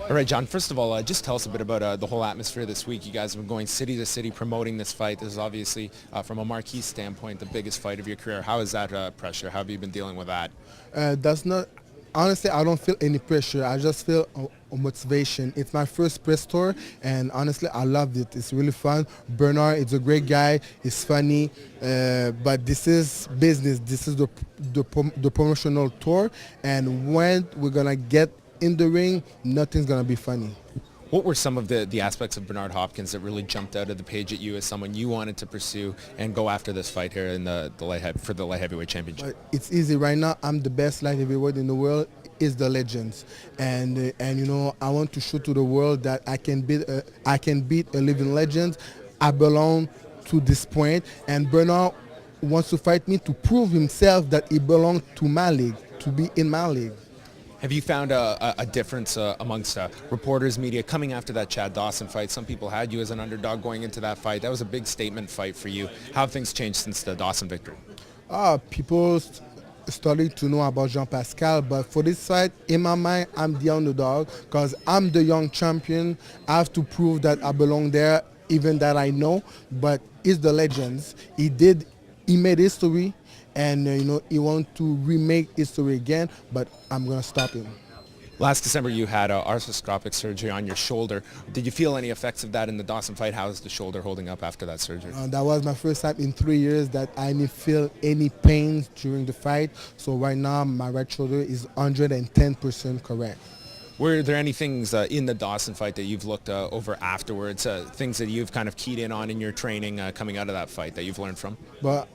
All right, John, first of all, just tell us a bit about the whole atmosphere this week. You guys have been going city to city promoting this fight. This is obviously, from a marquee standpoint, the biggest fight of your career. How is that pressure? How have you been dealing with that? That's not honestly. I don't feel any pressure. I just feel a motivation. It's my first press tour, and honestly, I loved it. It's really fun. Bernard is a great guy. He's funny, but this is business. This is the promotional tour, and when we're gonna get in the ring, nothing's gonna be funny. What were some of the aspects of Bernard Hopkins that really jumped out of the page at you as someone you wanted to pursue and go after this fight here in for the light heavyweight championship? It's easy right now. I'm the best light heavyweight in the world. Is the legends, and you know I want to show to the world that I can beat a living legend. I belong to this point, and Bernard wants to fight me to prove himself that he belongs to my league, to be in my league. Have you found a difference amongst reporters, media, coming after that Chad Dawson fight? Some people had you as an underdog going into that fight. That was a big statement fight for you. How have things changed since the Dawson victory? People started to know about Jean Pascal, but for this fight, in my mind, I'm the underdog because I'm the young champion. I have to prove that I belong there, even that I know. But it's the legends. He made history, and you know he wants to remake history again. But I'm gonna stop him. Last December, you had arthroscopic surgery on your shoulder. Did you feel any effects of that in the Dawson fight? How is the shoulder holding up after that surgery? That was my first time in 3 years that I didn't feel any pain during the fight. So right now, my right shoulder is 110% correct. Were there any things in the Dawson fight that you've looked over afterwards, things that you've kind of keyed in on in your training coming out of that fight that you've learned from? But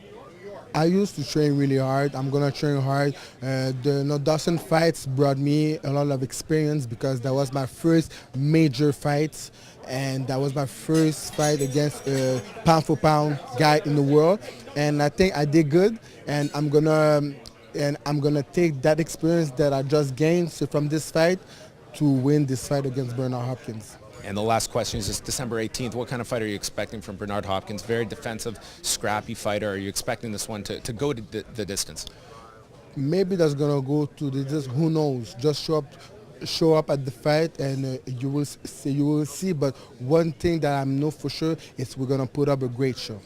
I used to train really hard. I'm gonna train hard. The Dawson fights brought me a lot of experience because that was my first major fight, and that was my first fight against a pound for pound guy in the world. And I think I did good, and I'm gonna take that experience that I just gained from this fight to win this fight against Bernard Hopkins. And the last question is just December 18th. What kind of fight are you expecting from Bernard Hopkins? Very defensive, scrappy fighter. Are you expecting this one to go to the distance? Maybe that's gonna go to the distance. Who knows? Just show up at the fight, and you will see. But one thing that I know for sure is we're gonna put up a great show.